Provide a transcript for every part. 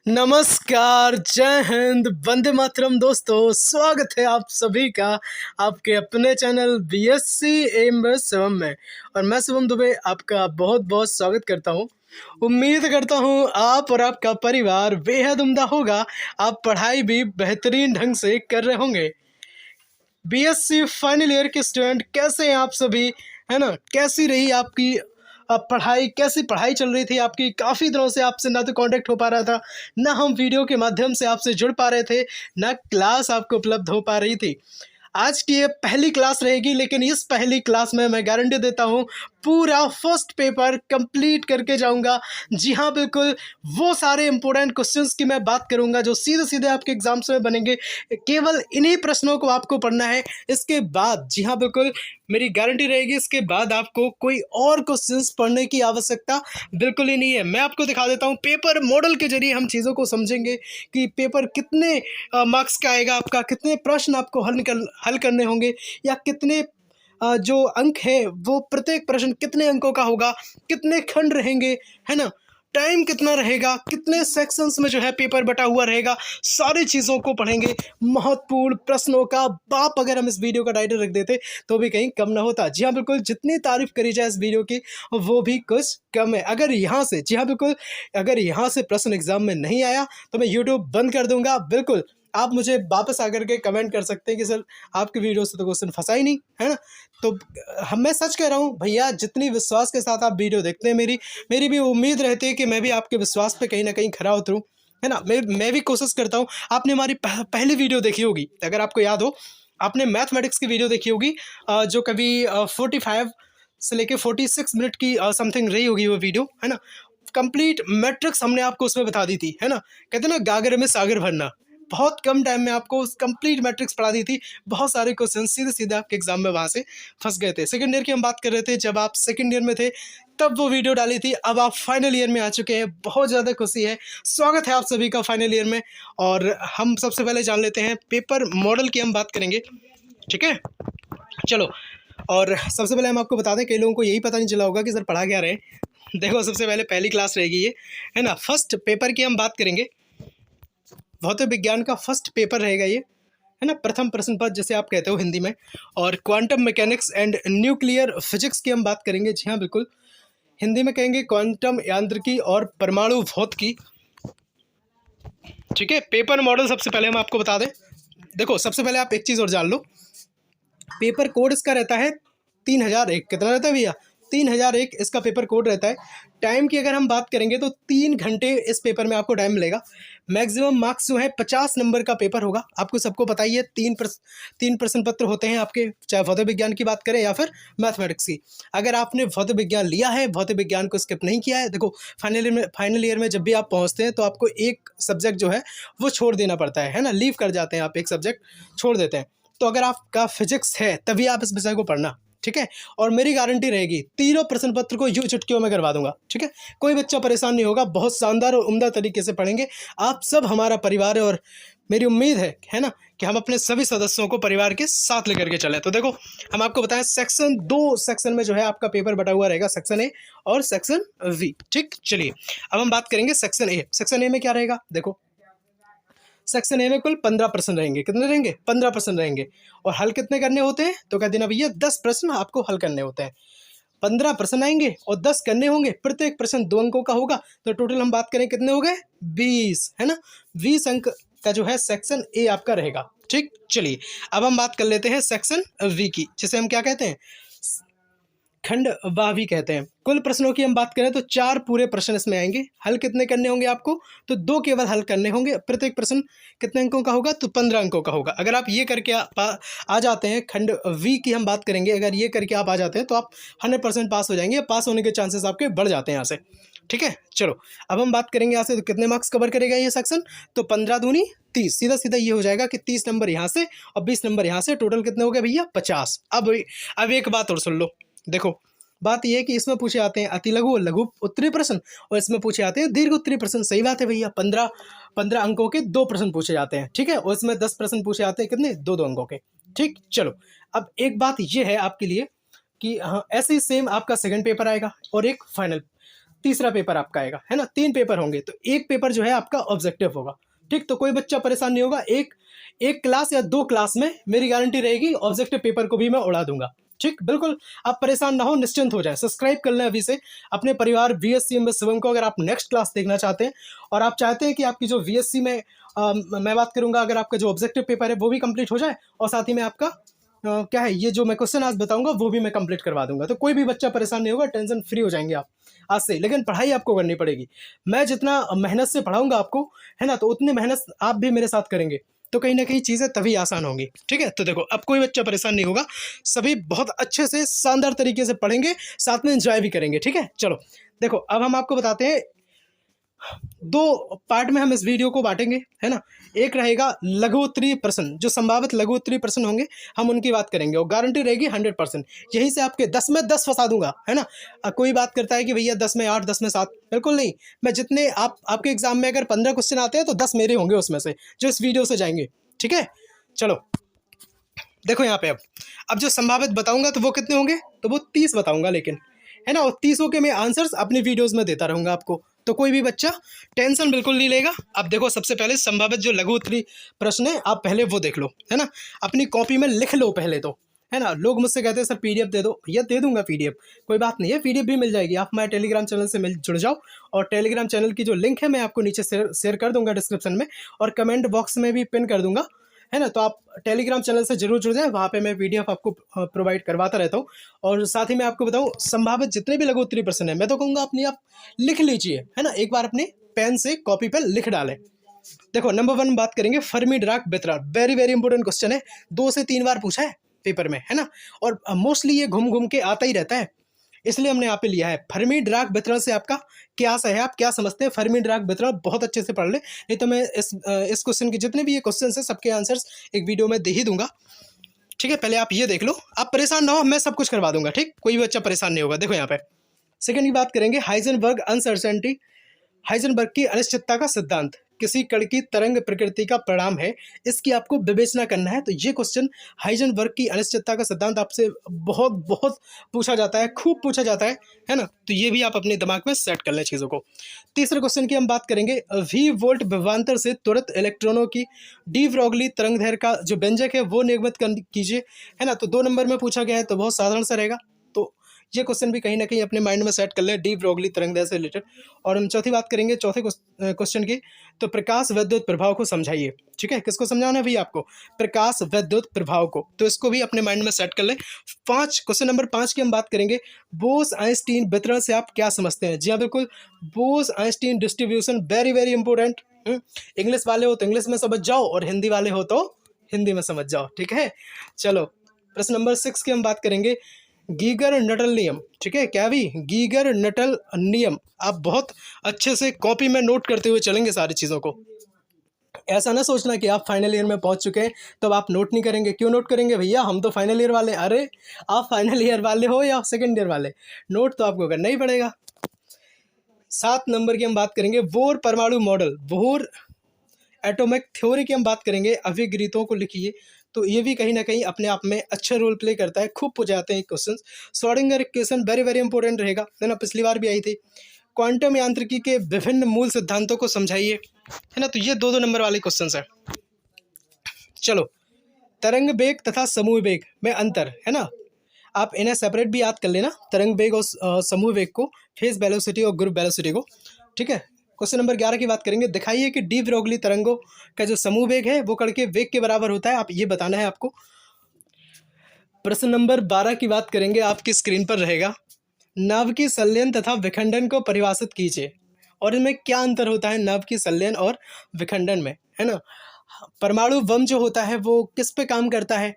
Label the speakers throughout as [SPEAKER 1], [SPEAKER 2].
[SPEAKER 1] नमस्कार, जय हिंद, वंदे मातरम। दोस्तों, स्वागत है आप सभी का आपके अपने चैनल बीएससी एम बस शिवम में। और मैं शिवम दुबे आपका बहुत बहुत स्वागत करता हूं। उम्मीद करता हूं आप और आपका परिवार बेहद उम्दा होगा। आप पढ़ाई भी बेहतरीन ढंग से कर रहे होंगे। बीएससी फाइनल ईयर के स्टूडेंट कैसे हैं आप सभी, है ना? कैसी रही आपकी पढ़ाई, कैसी पढ़ाई चल रही थी आपकी? काफ़ी दिनों से आपसे ना तो कांटेक्ट हो पा रहा था, ना हम वीडियो के माध्यम से आपसे जुड़ पा रहे थे, ना क्लास आपको उपलब्ध हो पा रही थी। आज की ये पहली क्लास रहेगी, लेकिन इस पहली क्लास में मैं गारंटी देता हूँ पूरा फर्स्ट पेपर कंप्लीट करके जाऊंगा। जी हाँ, बिल्कुल वो सारे इंपॉर्टेंट क्वेश्चंस की मैं बात करूंगा जो सीधे सीधे आपके एग्जाम्स में बनेंगे। केवल इन्हीं प्रश्नों को आपको पढ़ना है। इसके बाद जी हाँ, बिल्कुल मेरी गारंटी रहेगी, इसके बाद आपको कोई और क्वेश्चंस पढ़ने की आवश्यकता बिल्कुल ही नहीं है। मैं आपको दिखा देता हूँ, पेपर मॉडल के जरिए हम चीज़ों को समझेंगे कि पेपर कितने मार्क्स का आएगा, आपका कितने प्रश्न आपको हल करने होंगे, या कितने जो अंक है वो प्रत्येक प्रश्न कितने अंकों का होगा, कितने खंड रहेंगे, है ना? टाइम कितना रहेगा, कितने सेक्शंस में जो है पेपर बटा हुआ रहेगा, सारी चीज़ों को पढ़ेंगे। महत्वपूर्ण प्रश्नों का बाप अगर हम इस वीडियो का टाइटल रख देते तो भी कहीं कम ना होता। जी हाँ, बिल्कुल जितनी तारीफ करी जाए इस वीडियो की वो भी कुछ कम है। अगर यहाँ से, जी हाँ बिल्कुल, अगर यहाँ से प्रश्न एग्जाम में नहीं आया तो मैं यूट्यूब बंद कर दूंगा। बिल्कुल आप मुझे वापस आकर के कमेंट कर सकते हैं कि सर आपकी वीडियो से तो क्वेश्चन फंसा ही नहीं, है ना? तो मैं सच कह रहा हूँ भैया, जितनी विश्वास के साथ आप वीडियो देखते हैं, मेरी भी उम्मीद रहती है कि मैं भी आपके विश्वास पे कहीं ना कहीं खरा उतरूँ, है ना? मैं भी कोशिश करता हूँ। आपने हमारी पहली वीडियो देखी होगी, अगर आपको याद हो, आपने मैथमेटिक्स की वीडियो देखी होगी, जो कभी 45 से लेके 46 मिनट की समथिंग रही होगी वो वीडियो, है ना? कंप्लीट मैट्रिक्स हमने आपको उसमें बता दी थी, है ना? कहते हैं ना, गागर में सागर भरना। बहुत कम टाइम में आपको कंप्लीट मैट्रिक्स पढ़ा दी थी। बहुत सारे क्वेश्चन सीधे सीधे आपके एग्जाम में वहाँ से फंस गए थे। सेकंड ईयर की हम बात कर रहे थे, जब आप सेकंड ईयर में थे तब वो वीडियो डाली थी। अब आप फाइनल ईयर में आ चुके हैं, बहुत ज़्यादा खुशी है। स्वागत है आप सभी का फाइनल ईयर में। और हम सबसे पहले जान लेते हैं पेपर मॉडल की हम बात करेंगे, ठीक है? चलो, और सबसे पहले हम आपको बता दें, कई लोगों को यही पता नहीं चला होगा कि सर पढ़ा क्या रहे। देखो, सबसे पहले पहली क्लास रहेगी ये, है ना? फर्स्ट पेपर की हम बात करेंगे। भौतिक विज्ञान का फर्स्ट पेपर रहेगा ये, है ना? प्रथम प्रश्न पत्र जिसे आप कहते हो हिंदी में। और quantum mechanics and nuclear physics की हम बात करेंगे। जी हाँ, बिल्कुल हिंदी में कहेंगे क्वांटम यांत्रिकी और परमाणु भौतिकी, ठीक है? पेपर मॉडल सबसे पहले हम आपको बता दें। देखो, सबसे पहले आप एक चीज़ और जान लो, पेपर कोड इसका रहता है 3001। कितना रहता है भैया? 3001 इसका पेपर कोड रहता है। टाइम की अगर हम बात करेंगे तो 3 घंटे इस पेपर में आपको टाइम मिलेगा। मैक्सिमम मार्क्स जो है 50 नंबर का पेपर होगा। आपको सबको पता ही है, तीन प्रश्न पत्र होते हैं आपके, चाहे भौतिक विज्ञान की बात करें या फिर मैथमेटिक्स की। अगर आपने भौतिक विज्ञान लिया है, भौतिक विज्ञान को स्किप नहीं किया है, देखो फाइनल ईयर में जब भी आप पहुँचते हैं तो आपको एक सब्जेक्ट जो है वो छोड़ देना पड़ता है ना? लीव कर जाते हैं आप, एक सब्जेक्ट छोड़ देते हैं। तो अगर आपका फिजिक्स है तभी आप इस विषय को पढ़ना, ठीक है? और मेरी गारंटी रहेगी, तीनों प्रश्न पत्र को यूं चुटकियों में करवा दूंगा, ठीक है? कोई बच्चा परेशान नहीं होगा। बहुत शानदार और उम्दा तरीके से पढ़ेंगे। आप सब हमारा परिवार है, और मेरी उम्मीद है ना, कि हम अपने सभी सदस्यों को परिवार के साथ लेकर के चलें। तो देखो, हम आपको बताएं, सेक्शन 2 सेक्शन में जो है आपका पेपर बटा हुआ रहेगा, सेक्शन ए और सेक्शन वी, ठीक? चलिए, अब हम बात करेंगे सेक्शन ए। सेक्शन ए में क्या रहेगा? देखो, सेक्शन ए में कुल 15 प्रश्न रहेंगे। कितने रहेंगे? 15 प्रश्न रहेंगे। और हल कितने करने होते हैं? तो कह देना भैया 10 प्रश्न आपको हल करने होते हैं। 15 प्रश्न आएंगे और 10 करने होंगे। प्रत्येक प्रश्न 2 अंकों का होगा। तो टोटल हम बात करें कितने हो गए? 20, है ना? 20 अंक का जो है सेक्शन ए आपका रहेगा, ठीक? चलिए, अब हम बात कर लेते हैं सेक्शन वी की, जिसे हम क्या कहते हैं? खंड वाह भी कहते हैं। कुल प्रश्नों की हम बात करें तो 4 पूरे प्रश्न इसमें आएंगे। हल कितने करने होंगे आपको? तो 2 केवल हल करने होंगे। प्रत्येक प्रश्न कितने अंकों का होगा? तो 15 अंकों का होगा। अगर आप ये करके आ जाते हैं, खंड वी की हम बात करेंगे, अगर ये करके आप आ जाते हैं तो आप 100% पास हो जाएंगे। पास होने के चांसेस आपके बढ़ जाते हैं यहाँ से, ठीक है? चलो, अब हम बात करेंगे यहाँ से, तो कितने मार्क्स कवर करेगा ये सेक्शन? तो 15 दूनी 30, सीधा सीधा ये हो जाएगा कि 30 नंबर यहाँ से और 20 नंबर यहाँ से, टोटल कितने हो गए भैया? 50। अब एक बात और सुन लो। देखो, बात यह है कि इसमें पूछे आते हैं अति लघु और लघु उत्तरीय प्रश्न, और इसमें पूछे आते हैं दीर्घ उत्तरीय प्रश्न। सही बात है भैया, 15 अंकों के 2 प्रश्न पूछे जाते हैं, ठीक है? और इसमें 10 प्रश्न पूछे आते हैं, कितने? 2 अंकों के, ठीक? चलो, अब एक बात यह है आपके लिए कि हाँ, ऐसे ही सेम आपका सेकंड पेपर आएगा और एक फाइनल। तीसरा पेपर आपका आएगा, है ना। 3 पेपर होंगे, तो एक पेपर जो है आपका ऑब्जेक्टिव होगा, ठीक। तो कोई बच्चा परेशान नहीं होगा, एक क्लास या 2 क्लास में मेरी गारंटी रहेगी ऑब्जेक्टिव पेपर को भी मैं उड़ा दूंगा, ठीक। बिल्कुल आप परेशान ना हो, निश्चिंत हो जाए। सब्सक्राइब कर लें अभी से अपने परिवार बीएससी एमएस शिवम को, अगर आप नेक्स्ट क्लास देखना चाहते हैं और आप चाहते हैं कि आपकी जो बीएससी में मैं बात करूंगा, अगर आपका जो ऑब्जेक्टिव पेपर है वो भी कंप्लीट हो जाए और साथ ही में आपका क्या है, ये जो मैं क्वेश्चन आज बताऊंगा वो भी मैं कंप्लीट करवा दूंगा। तो कोई भी बच्चा परेशान नहीं होगा, टेंशन फ्री हो जाएंगे आप आज से। लेकिन पढ़ाई आपको करनी पड़ेगी, मैं जितना मेहनत से पढ़ाऊंगा आपको, है ना, तो उतनी मेहनत आप भी मेरे साथ करेंगे, तो कहीं ना कहीं चीज़ें तभी आसान होंगी, ठीक है। तो देखो, अब कोई बच्चा परेशान नहीं होगा, सभी बहुत अच्छे से शानदार तरीके से पढ़ेंगे, साथ में एंजॉय भी करेंगे, ठीक है। चलो देखो, अब हम आपको बताते हैं, 2 पार्ट में हम इस वीडियो को बांटेंगे, है ना। एक रहेगा लघु उत्तरीय प्रश्न, जो संभावित लघु उत्तरीय प्रश्न होंगे हम उनकी बात करेंगे और गारंटी रहेगी 100%। यहीं से आपके 10 में 10 फंसा दूंगा, है ना। कोई बात करता है कि भैया 10 में 8, 10 में 7, बिल्कुल नहीं। मैं जितने आपके एग्जाम में अगर 15 क्वेश्चन आते हैं तो 10 मेरे होंगे उसमें से, जो इस वीडियो से जाएंगे, ठीक है। चलो देखो यहाँ पे, अब जो संभावित बताऊंगा तो वो कितने होंगे, तो वो 30 बताऊंगा, लेकिन, है ना, और 30 के मैं आंसर्स अपनी वीडियोस में देता रहूंगा आपको, तो कोई भी बच्चा टेंशन बिल्कुल नहीं लेगा। अब देखो, सबसे पहले संभावित जो लघु उत्तरीय प्रश्न है आप पहले वो देख लो, है ना, अपनी कॉपी में लिख लो पहले तो, है ना। लोग मुझसे कहते हैं सर पीडीएफ दे दो, भैया दे दूंगा पीडीएफ, कोई बात नहीं है, पीडीएफ भी मिल जाएगी। आप हमारे टेलीग्राम चैनल से जुड़ जाओ, और टेलीग्राम चैनल की जो लिंक है मैं आपको नीचे शेयर कर दूंगा डिस्क्रिप्शन में, और कमेंट बॉक्स में भी पिन कर दूंगा, है ना। तो आप टेलीग्राम चैनल से जरूर जुड़ जाएं, वहाँ पे मैं पीडीएफ आपको प्रोवाइड करवाता रहता हूँ। और साथ ही मैं आपको बताऊँ, संभावित जितने भी लघु उत्तरीय प्रश्न है, मैं तो कहूँगा अपनी आप लिख लीजिए, है ना, एक बार अपने पेन से कॉपी पे लिख डालें। देखो, नंबर 1 बात करेंगे फर्मी डिराक बेतरल, वेरी वेरी इंपॉर्टेंट क्वेश्चन है, 2 से 3 बार पूछा है पेपर में, है ना, और मोस्टली ये घूम घूम के आता ही रहता है, इसलिए हमने यहाँ पे लिया है। फर्मी डिराक बेतरल से आपका क्या सही है, आप क्या समझते हैं फर्मी डिराक बेतरल, बहुत अच्छे से पढ़ ले, नहीं तो मैं इस क्वेश्चन के जितने भी ये क्वेश्चन हैं सबके आंसर्स एक वीडियो में दे ही दूंगा, ठीक है। पहले आप ये देख लो, आप परेशान ना हो, मैं सब कुछ करवा दूंगा, ठीक, कोई भी बच्चा परेशान नहीं होगा। देखो यहाँ पे सेकंड की बात करेंगे, हाइजेनबर्ग अनसर्टेनिटी, हाइजेनबर्ग की अनिश्चितता का सिद्धांत किसी कण की तरंग प्रकृति का परिणाम है, इसकी आपको विवेचना करना है। तो ये क्वेश्चन हाइजेनबर्ग की अनिश्चितता का सिद्धांत आपसे बहुत बहुत पूछा जाता है, खूब पूछा जाता है ना। तो ये भी आप अपने दिमाग में सेट कर लें चीज़ों को। तीसरे क्वेश्चन की हम बात करेंगे, वी वोल्ट विभवांतर से त्वरित इलेक्ट्रॉनों की डी ब्रोगली तरंगदैर्घ्य का जो व्यंजक है वो निगमित कीजिए, है ना। तो 2 नंबर में पूछा गया है, तो बहुत साधारण सा रहेगा, तो ये क्वेश्चन भी कहीं ना कहीं अपने माइंड में सेट कर ले, डी ब्रोगली तरंगदैर्घ्य से रिलेटेड। और हम चौथी बात करेंगे, चौथे क्वेश्चन की, तो प्रकाश विद्युत प्रभाव को समझाइए, ठीक है। किसको समझाना है भैया आपको, प्रकाश विद्युत प्रभाव को, तो इसको भी अपने माइंड में सेट कर ले। क्वेश्चन नंबर 5 की हम बात करेंगे, बोस आइंस्टीन वितरण से आप क्या समझते हैं। जी हाँ बिल्कुल, Bose Einstein distribution, very very important. English वाले हो तो इंग्लिश में समझ जाओ, और हिंदी वाले हो तो हिंदी में समझ जाओ, ठीक है। चलो प्रश्न नंबर 6 की हम बात करेंगे, गीगर नटल नियम, ठीक है, क्या भी गीगर नटल नियम, आप बहुत अच्छे से कॉपी में नोट करते हुए चलेंगे सारी चीज़ों को। ऐसा ना सोचना कि आप फाइनल ईयर में पहुंच चुके हैं तो आप नोट नहीं करेंगे। क्यों नोट करेंगे भैया, हम तो फाइनल ईयर वाले। अरे आप फाइनल ईयर वाले हो या सेकेंड ईयर वाले, नोट तो आपको करना ही पड़ेगा। 7 नंबर की हम बात करेंगे, बोर परमाणु मॉडल, बोर एटॉमिक थ्योरी की हम बात करेंगे, अभिगृहीतों को लिखिए। तो ये भी कहीं ना कहीं अपने आप में अच्छा रोल प्ले करता है, खूब पूछे जाते हैं question. Schrodinger equation very very important रहेगा, है ना, पिछली बार भी आई थी। क्वांटम यांत्रिकी के विभिन्न मूल सिद्धांतों को समझाइए, है ना। तो ये 2-2 नंबर वाले क्वेश्चन हैं। चलो, तरंग वेग तथा समूह वेग में अंतर, है ना, आप इन्हें सेपरेट भी याद कर लेना, तरंग वेग और समूह वेग को, फेज वेलोसिटी और ग्रुप वेलोसिटी को, ठीक है। क्वेश्चन नंबर 11 की बात करेंगे, दिखाइए कि डी ब्रोगली तरंगों का जो समूह वेग है वो कण के वेग के बराबर होता है, आप ये बताना है आपको। प्रश्न नंबर 12 की बात करेंगे, आपकी स्क्रीन पर रहेगा, नाभ की संलयन तथा विखंडन को परिभाषित कीजिए, और इनमें क्या अंतर होता है नाभ की संलयन और विखंडन में, है ना। परमाणु बम जो होता है वो किस पे काम करता है,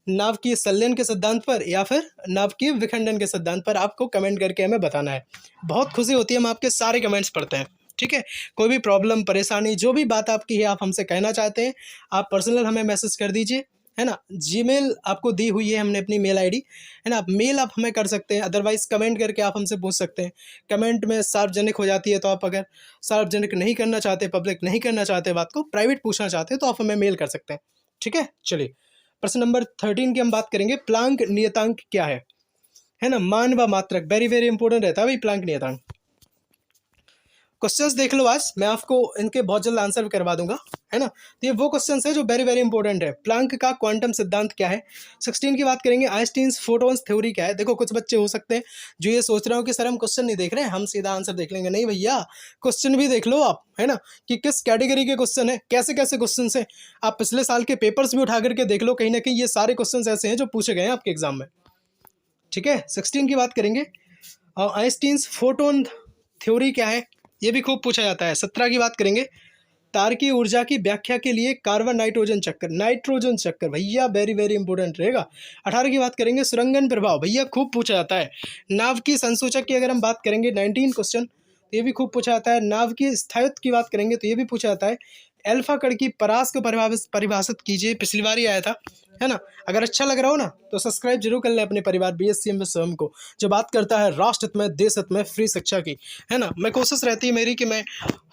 [SPEAKER 1] नाभ की संलयन के सिद्धांत पर या फिर नाभ की विखंडन के सिद्धांत पर, आपको कमेंट करके हमें बताना है। बहुत खुशी होती है, हम आपके सारे कमेंट्स पढ़ते हैं, ठीक है। कोई भी प्रॉब्लम परेशानी जो भी बात आपकी है, आप हमसे कहना चाहते हैं, आप पर्सनल हमें मैसेज कर दीजिए, है ना। जीमेल आपको दी हुई है हमने अपनी मेल आईडी, है ना, आप मेल आप हमें कर सकते हैं, अदरवाइज कमेंट करके आप हमसे पूछ सकते हैं। कमेंट में सार्वजनिक हो जाती है, तो आप अगर सार्वजनिक नहीं करना चाहते, पब्लिक नहीं करना चाहते बात को, प्राइवेट पूछना चाहते हैं, तो आप हमें मेल कर सकते हैं, ठीक है। चलिए प्रश्न नंबर 13 की हम बात करेंगे, प्लांक नियतांक क्या है ना, मान व मात्रक, वेरी वेरी इंपॉर्टेंट रहता है भाई प्लांक नियतांक। क्वेश्चंस देख लो, आज मैं आपको इनके बहुत जल्द आंसर भी करवा दूंगा, है ना। तो ये वो क्वेश्चंस है जो वेरी वेरी इंपॉर्टेंट है। प्लांक का क्वांटम सिद्धांत क्या है। 16 की बात करेंगे, आइंस्टीन्स फोटॉन्स थ्योरी क्या है। देखो कुछ बच्चे हो सकते हैं जो ये सोच रहे हो कि सर हम क्वेश्चन नहीं देख रहे हैं, हम सीधा आंसर देख लेंगे। नहीं भैया, क्वेश्चन भी देख लो आप, है ना, कि किस कैटेगरी के क्वेश्चन है, कैसे कैसे क्वेश्चन है। आप पिछले साल के पेपर्स भी उठा करके देख लो, कहीं ना कहीं ये सारे क्वेश्चन ऐसे हैं जो पूछे गए हैं आपके एग्जाम में। ठीक है, 16 की बात करेंगे, आइंस्टीन्स फोटोन थ्योरी क्या है, ये भी खूब पूछा जाता है। 17 की बात करेंगे, तारकीय ऊर्जा की व्याख्या के लिए कार्बन नाइट्रोजन चक्कर भैया वेरी वेरी इंपॉर्टेंट रहेगा। 18 की बात करेंगे, सुरंगन प्रभाव भैया खूब पूछा जाता है। नाव की संसूचक की अगर हम बात करेंगे 19 क्वेश्चन, तो ये भी खूब पूछा जाता है। नाव की स्थायित्व की बात करेंगे तो ये भी पूछा जाता है। अल्फा कण की परास को परिभाषित कीजिए, पिछली बार ही आया था, है ना। अगर अच्छा लग रहा हो ना तो सब्सक्राइब जरूर कर लें अपने परिवार BSc एमएस स्वयं को, जो बात करता है राष्ट्र हित में, देश हित में, फ्री शिक्षा की, है ना। मैं कोशिश रहती है मेरी कि मैं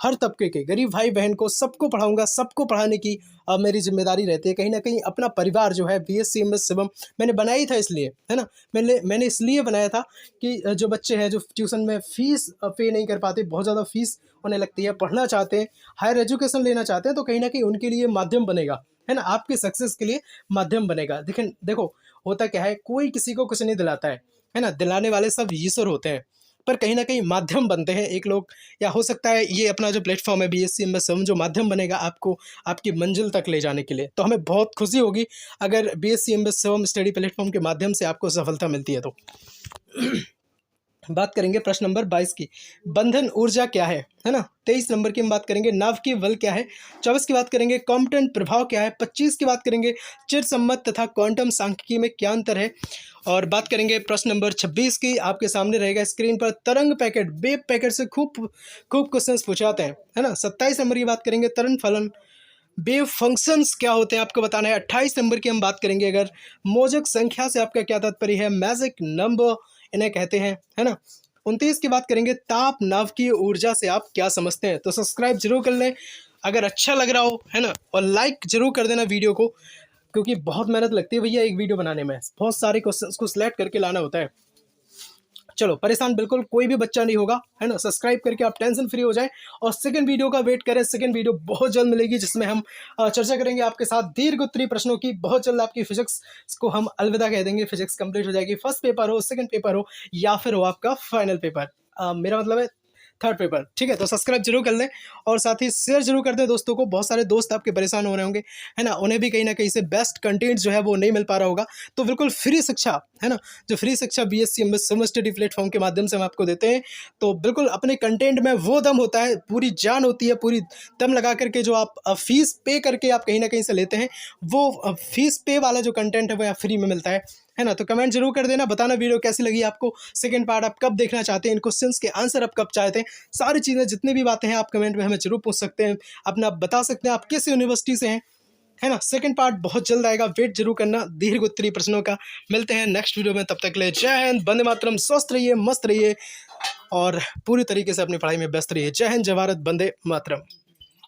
[SPEAKER 1] हर तबके के गरीब भाई बहन को सबको पढ़ाऊंगा, सबको पढ़ाने की मेरी जिम्मेदारी रहती है। कहीं ना कहीं अपना परिवार जो है BSc एमएस शिवम मैंने बनाई था इसलिए, है ना। मैंने इसलिए बनाया था कि जो बच्चे हैं जो ट्यूशन में फीस पे नहीं कर पाते, बहुत ज़्यादा फीस उन्हें लगती है, पढ़ना चाहते हैं, हायर एजुकेशन लेना चाहते हैं, तो कहीं ना कहीं उनके लिए माध्यम बनेगा, है ना, आपके सक्सेस के लिए माध्यम बनेगा। देखो होता क्या है, कोई किसी को कुछ नहीं दिलाता है ना, दिलाने वाले सब ईश्वर होते हैं, पर कहीं ना कहीं माध्यम बनते हैं एक लोग, या हो सकता है ये अपना जो प्लेटफॉर्म है BSc एमएस स्वयं जो माध्यम बनेगा आपको आपकी मंजिल तक ले जाने के लिए। तो हमें बहुत खुशी होगी अगर BSc एमएस स्वयं स्टडी प्लेटफॉर्म के माध्यम से आपको सफलता मिलती है। तो बात करेंगे प्रश्न नंबर 22 की, बंधन ऊर्जा क्या है ना। 23 नंबर की हम बात करेंगे, नाभिकीय बल क्या है। 24 की बात करेंगे, कॉम्पटन प्रभाव क्या है। 25 की बात करेंगे, चिरसम्मत तथा क्वांटम सांख्यिकी में क्या अंतर है। और बात करेंगे प्रश्न नंबर 26 की, आपके सामने रहेगा स्क्रीन पर, तरंग पैकेट वेव पैकेट से खूब क्वेश्चंस पूछे जाते हैं, है ना। 27 नंबर की बात करेंगे, तरंग फलन वेव फंक्शंस क्या होते हैं आपको बताना है। 28 नंबर की हम बात करेंगे, अगर मोजक संख्या से आपका क्या तात्पर्य है, मैजिक नंबर इन्हें कहते हैं, है ना। 29 की बात करेंगे, ताप नाभिकीय ऊर्जा से आप क्या समझते हैं। तो सब्सक्राइब जरूर कर लें अगर अच्छा लग रहा हो, है ना, और लाइक जरूर कर देना वीडियो को, क्योंकि बहुत मेहनत लगती है भैया एक वीडियो बनाने में, बहुत सारे क्वेश्चंस को सिलेक्ट करके लाना होता है। चलो परेशान बिल्कुल कोई भी बच्चा नहीं होगा, है ना। सब्सक्राइब करके आप टेंशन फ्री हो जाए और सेकंड वीडियो का वेट करें। सेकंड वीडियो बहुत जल्द मिलेगी जिसमें हम चर्चा करेंगे आपके साथ दीर्घ उत्तरीय प्रश्नों की। बहुत जल्द आपकी फिजिक्स को हम अलविदा कह देंगे, फिजिक्स कंप्लीट हो जाएगी। फर्स्ट पेपर हो, सेकंड पेपर हो, या फिर हो आपका फाइनल पेपर, मेरा मतलब है थर्ड पेपर। ठीक है, तो सब्सक्राइब जरूर कर लें और साथ ही शेयर जरूर कर दें दोस्तों को। बहुत सारे दोस्त आपके परेशान हो रहे होंगे, है ना, उन्हें भी कहीं ना कहीं से बेस्ट कंटेंट जो है वो नहीं मिल पा रहा होगा। तो बिल्कुल फ्री शिक्षा, है ना, जो फ्री शिक्षा BSc एमएस स्वयं स्टडी प्लेटफॉर्म के माध्यम से हम आपको देते हैं। तो बिल्कुल अपने कंटेंट में वो दम होता है, पूरी जान होती है, पूरी दम लगा करके जो आप फीस पे करके आप कहीं ना कहीं से लेते हैं, वो फीस पे वाला जो कंटेंट है वो फ्री में मिलता है ना। तो कमेंट जरूर कर देना, बताना वीडियो कैसी लगी आपको, सेकंड पार्ट आप कब देखना चाहते हैं, इन क्वेश्चंस के आंसर आप कब चाहते हैं, सारी चीज़ें जितनी भी बातें हैं आप कमेंट में हमें जरूर पूछ सकते हैं, अपना बता सकते हैं आप किस यूनिवर्सिटी से हैं, है ना। सेकंड पार्ट बहुत जल्द आएगा, वेट जरूर करना दीर्घ उत्तरीय प्रश्नों का। मिलते हैं नेक्स्ट वीडियो में, तब तक के लिए जय हिंद, वंदे मातरम, स्वस्थ रहिए, मस्त रहिए और पूरी तरीके से अपनी पढ़ाई में व्यस्त रहिए। जय हिंद, जय भारत, वंदे मातरम।